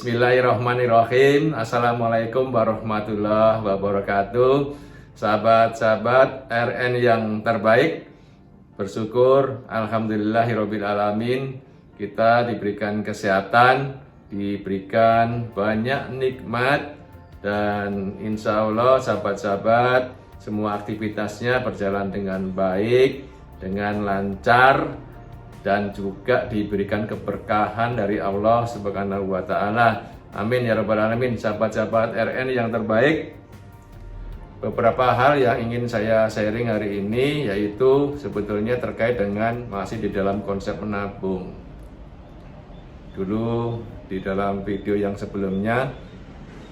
Bismillahirrahmanirrahim. Assalamualaikum warahmatullahi wabarakatuh. Sahabat-sahabat RN yang terbaik, bersyukur alhamdulillahirabbil alamin kita diberikan kesehatan, diberikan banyak nikmat, dan insya Allah sahabat-sahabat semua aktivitasnya berjalan dengan baik, dengan lancar, dan juga diberikan keberkahan dari Allah Subhanahu wa Ta'ala. Amin ya Rabbal 'Alamin. Sahabat-sahabat RN yang terbaik, beberapa hal yang ingin saya sharing hari ini yaitu sebetulnya terkait dengan masih di dalam konsep menabung. Dulu di dalam video yang sebelumnya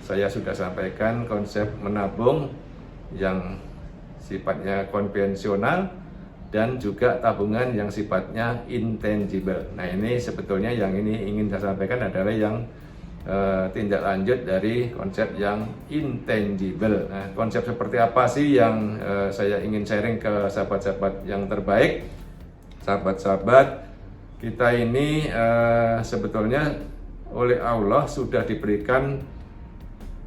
saya sudah sampaikan konsep menabung yang sifatnya konvensional dan juga tabungan yang sifatnya intangible. Nah, ini sebetulnya yang ini ingin saya sampaikan adalah yang tindak lanjut dari konsep yang intangible. Nah, konsep seperti apa sih yang saya ingin sharing ke sahabat-sahabat yang terbaik? Sahabat-sahabat, kita ini sebetulnya oleh Allah sudah diberikan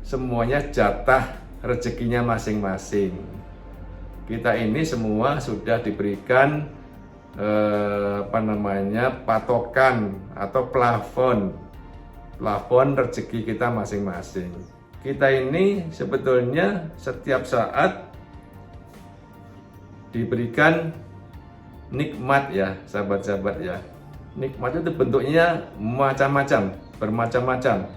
semuanya jatah rezekinya masing-masing. Kita ini semua sudah diberikan patokan atau plafon rezeki kita masing-masing. Kita ini sebetulnya setiap saat diberikan nikmat ya sahabat-sahabat ya. Nikmat itu bentuknya macam-macam, bermacam-macam.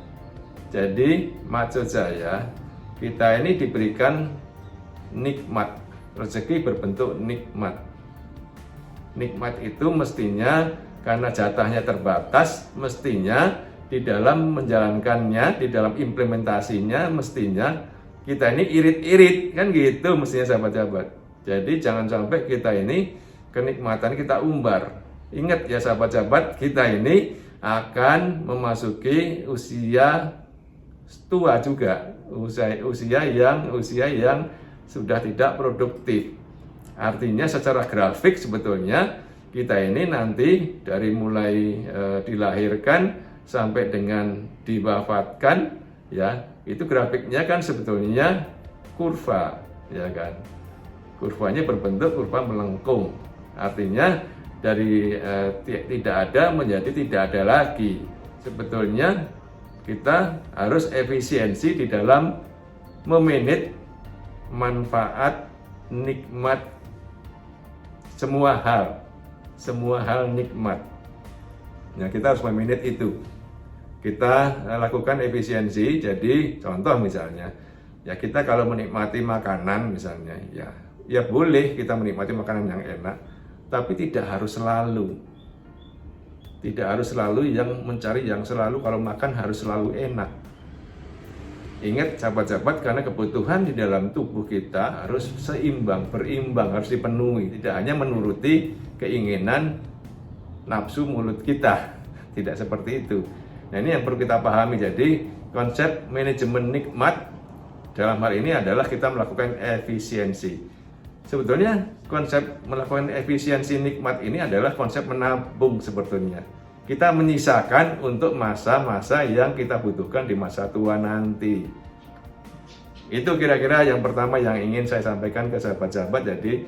Jadi maksud saya, kita ini diberikan nikmat, rezeki berbentuk nikmat. Nikmat itu mestinya karena jatahnya terbatas, mestinya di dalam menjalankannya, di dalam implementasinya mestinya kita ini irit-irit, kan gitu mestinya sahabat-sahabat. Jadi jangan sampai kita ini kenikmatan kita umbar. Ingat ya sahabat-sahabat, kita ini akan memasuki usia tua juga, usia yang sudah tidak produktif. Artinya secara grafik sebetulnya kita ini nanti dari mulai dilahirkan sampai dengan diwafatkan ya, itu grafiknya kan sebetulnya kurva ya kan. Kurvanya berbentuk kurva melengkung. Artinya dari tidak ada menjadi tidak ada lagi. Sebetulnya kita harus efisiensi di dalam memanage manfaat, nikmat, semua hal nikmat. Nah, kita harus memanage itu. Kita lakukan efisiensi. Jadi contoh misalnya, ya kita kalau menikmati makanan misalnya, ya boleh kita menikmati makanan yang enak, tapi tidak harus selalu. Tidak harus selalu yang mencari yang selalu kalau makan harus selalu enak. Ingat sahabat-sahabat, karena kebutuhan di dalam tubuh kita harus seimbang, berimbang, harus dipenuhi. Tidak hanya menuruti keinginan nafsu mulut kita. Tidak seperti itu. Nah, ini yang perlu kita pahami. Jadi konsep manajemen nikmat dalam hal ini adalah kita melakukan efisiensi. Sebetulnya konsep melakukan efisiensi nikmat ini adalah konsep menabung sebetulnya. Kita menyisakan untuk masa-masa yang kita butuhkan di masa tua nanti. Itu kira-kira yang pertama yang ingin saya sampaikan ke sahabat-sahabat. Jadi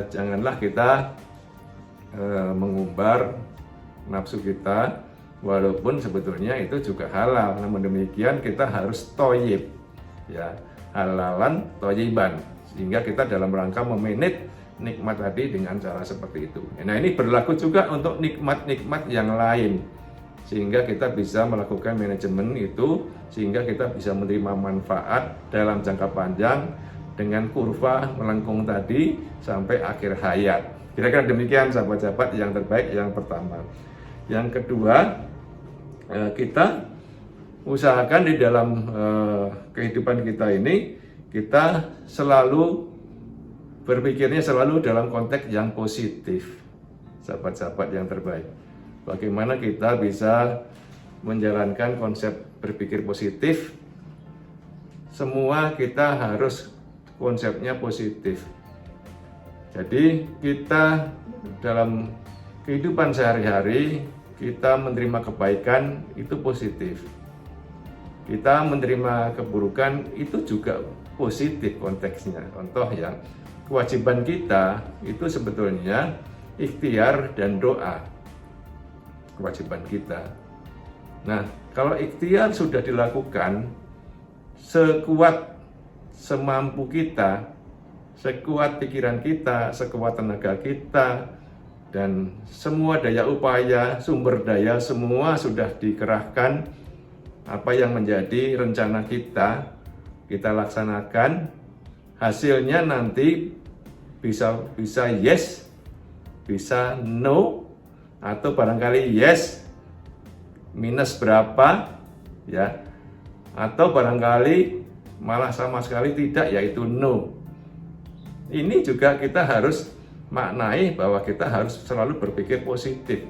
janganlah kita mengumbar nafsu kita, walaupun sebetulnya itu juga halal. Namun demikian kita harus toyib, ya, halalan toyiban, sehingga kita dalam rangka memanage nikmat tadi dengan cara seperti itu. Nah, ini berlaku juga untuk nikmat-nikmat yang lain, sehingga kita bisa melakukan manajemen itu, sehingga kita bisa menerima manfaat dalam jangka panjang dengan kurva melengkung tadi sampai akhir hayat. Kira-kira demikian sahabat-sahabat yang terbaik yang pertama. Yang kedua, kita usahakan di dalam kehidupan kita ini, kita selalu berpikirnya selalu dalam konteks yang positif, sahabat-sahabat yang terbaik. Bagaimana kita bisa menjalankan konsep berpikir positif? Semua kita harus konsepnya positif. Jadi kita dalam kehidupan sehari-hari, kita menerima kebaikan itu positif. kita menerima keburukan itu juga positif konteksnya. Contoh yang kewajiban kita itu sebetulnya ikhtiar dan doa. Kewajiban kita. Nah, kalau ikhtiar sudah dilakukan sekuat semampu kita, sekuat pikiran kita, sekuat tenaga kita, dan semua daya upaya, sumber daya semua sudah dikerahkan, apa yang menjadi rencana kita laksanakan, hasilnya nanti bisa yes, bisa no, atau barangkali yes minus berapa, ya, atau barangkali malah sama sekali tidak, yaitu no. Ini juga kita harus maknai bahwa kita harus selalu berpikir positif.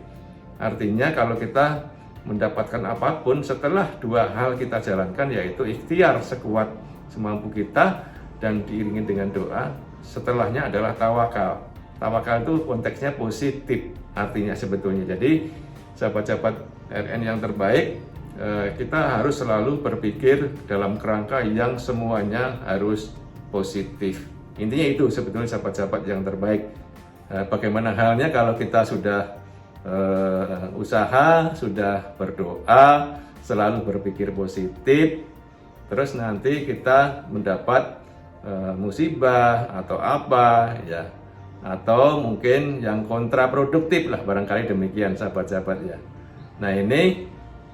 Artinya kalau kita mendapatkan apapun, setelah dua hal kita jalankan, yaitu ikhtiar sekuat semampu kita dan diiringi dengan doa, setelahnya adalah tawakal. Tawakal itu konteksnya positif artinya sebetulnya. Jadi sahabat-sahabat RN yang terbaik, kita harus selalu berpikir dalam kerangka yang semuanya harus positif. Intinya itu sebetulnya sahabat-sahabat yang terbaik. Bagaimana halnya kalau kita sudah usaha, sudah berdoa, selalu berpikir positif, terus nanti kita mendapat musibah atau apa, ya, atau mungkin yang kontraproduktif lah, barangkali demikian sahabat-sahabat ya. Nah, ini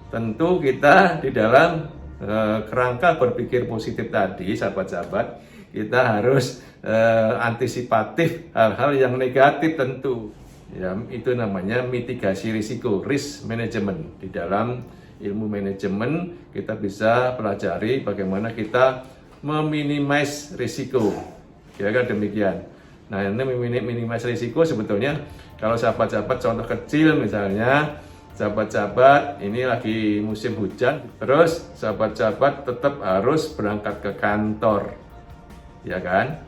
tentu kita di dalam kerangka berpikir positif tadi sahabat-sahabat, kita harus antisipatif hal-hal yang negatif tentu. Ya, itu namanya mitigasi risiko, risk management. Di dalam ilmu manajemen kita bisa pelajari bagaimana kita meminimais risiko. Kira-kira demikian. Nah, ini minimais risiko sebetulnya kalau sahabat-sahabat contoh kecil misalnya, sahabat-sahabat ini lagi musim hujan, terus sahabat-sahabat tetap harus berangkat ke kantor, ya kan?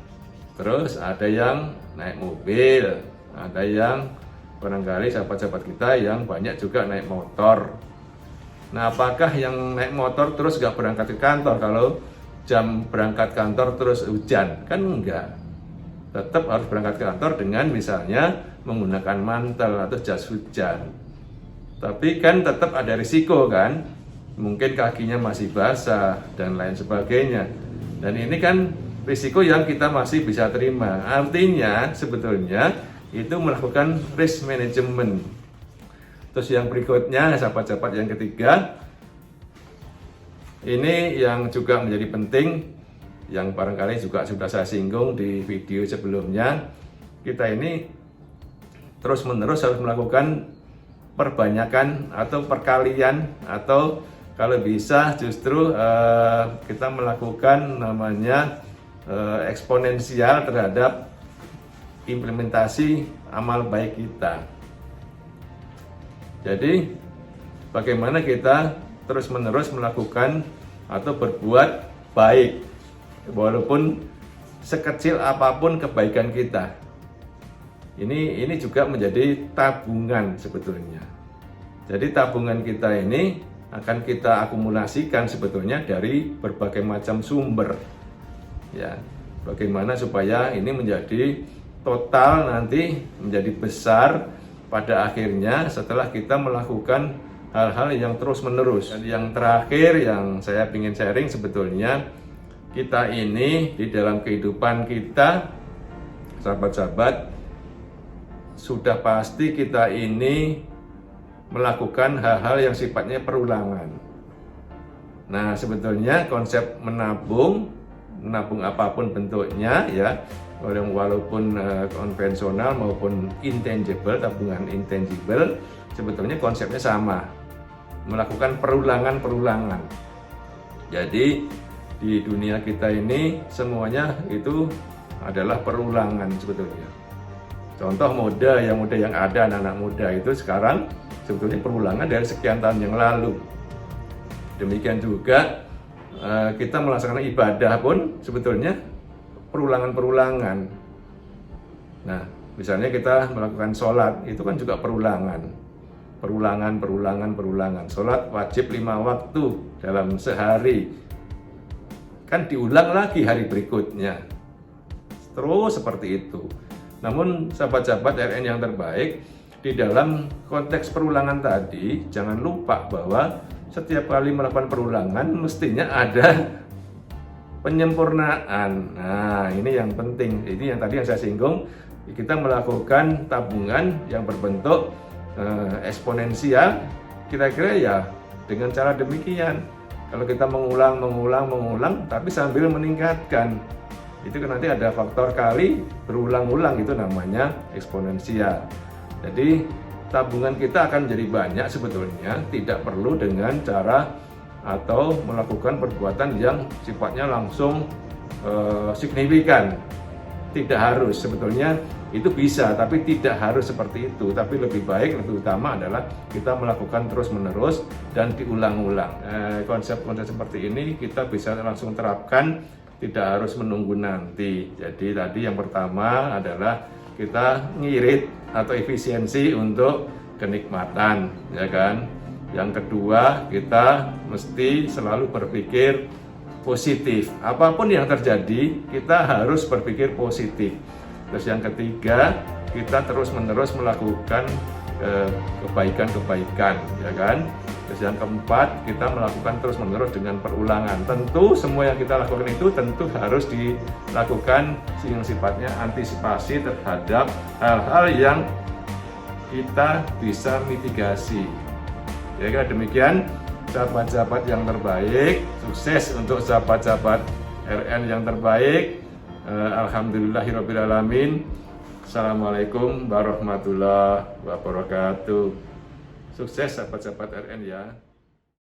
Terus ada yang naik mobil, ada yang barangkali sahabat-sahabat kita yang banyak juga naik motor. Nah, apakah yang naik motor terus gak berangkat ke kantor kalau jam berangkat kantor terus hujan? Kan enggak. Tetap harus berangkat ke kantor dengan misalnya menggunakan mantel atau jas hujan. Tapi kan tetap ada risiko kan? Mungkin kakinya masih basah dan lain sebagainya. Dan ini kan risiko yang kita masih bisa terima. Artinya sebetulnya itu melakukan risk management. Terus yang berikutnya, sahabat-sahabat yang ketiga, ini yang juga menjadi penting, yang barangkali juga sudah saya singgung di video sebelumnya. Kita ini terus-menerus harus melakukan perbanyakan atau perkalian, atau kalau bisa justru kita melakukan namanya eksponensial terhadap implementasi amal baik kita. Jadi bagaimana kita terus-menerus melakukan atau berbuat baik walaupun sekecil apapun kebaikan kita. Ini juga menjadi tabungan sebetulnya. Jadi tabungan kita ini akan kita akumulasikan sebetulnya dari berbagai macam sumber. Ya, bagaimana supaya ini menjadi total nanti menjadi besar pada akhirnya setelah kita melakukan hal-hal yang terus-menerus. Dan yang terakhir yang saya ingin sharing sebetulnya, kita ini di dalam kehidupan kita, sahabat-sahabat, sudah pasti kita ini melakukan hal-hal yang sifatnya perulangan. Nah, sebetulnya konsep menabung apapun bentuknya ya, walaupun konvensional maupun intangible, tabungan intangible, sebetulnya konsepnya sama, melakukan perulangan. Jadi di dunia kita ini semuanya itu adalah perulangan sebetulnya. Contoh muda yang ada, anak-anak muda itu sekarang sebetulnya perulangan dari sekian tahun yang lalu. Demikian juga kita melaksanakan ibadah pun sebetulnya perulangan. Nah, misalnya kita melakukan sholat, itu kan juga perulangan. Berulangan. Sholat wajib 5 waktu dalam sehari. Kan diulang lagi hari berikutnya. Terus seperti itu. Namun sahabat-sahabat RN yang terbaik, di dalam konteks perulangan tadi, jangan lupa bahwa setiap kali melakukan perulangan mestinya ada penyempurnaan. Nah, ini yang penting. Ini yang tadi yang saya singgung, kita melakukan tabungan yang berbentuk eksponensial, kira-kira ya dengan cara demikian. Kalau kita mengulang, tapi sambil meningkatkan, itu kan nanti ada faktor kali berulang-ulang, itu namanya eksponensial. Jadi tabungan kita akan jadi banyak sebetulnya, tidak perlu dengan cara atau melakukan perbuatan yang sifatnya langsung signifikan. Tidak harus, sebetulnya itu bisa, tapi tidak harus seperti itu. Tapi lebih baik, lebih utama adalah kita melakukan terus-menerus dan diulang-ulang. Konsep-konsep seperti ini kita bisa langsung terapkan, tidak harus menunggu nanti. Jadi tadi yang pertama adalah kita ngirit atau efisiensi untuk kenikmatan, ya kan. Yang kedua, kita mesti selalu berpikir positif. Apapun yang terjadi, kita harus berpikir positif. Terus yang ketiga, kita terus-menerus melakukan kebaikan-kebaikan, ya kan. Terus yang keempat, kita melakukan terus-menerus dengan perulangan. Tentu semua yang kita lakukan itu tentu harus dilakukan yang sifatnya antisipasi terhadap hal-hal yang kita bisa mitigasi. Ya kira demikian, sahabat-sahabat yang terbaik, sukses untuk sahabat-sahabat RN yang terbaik. Alhamdulillahirrabbilalamin. Assalamualaikum warahmatullahi wabarakatuh. Sukses sahabat-sahabat RN ya.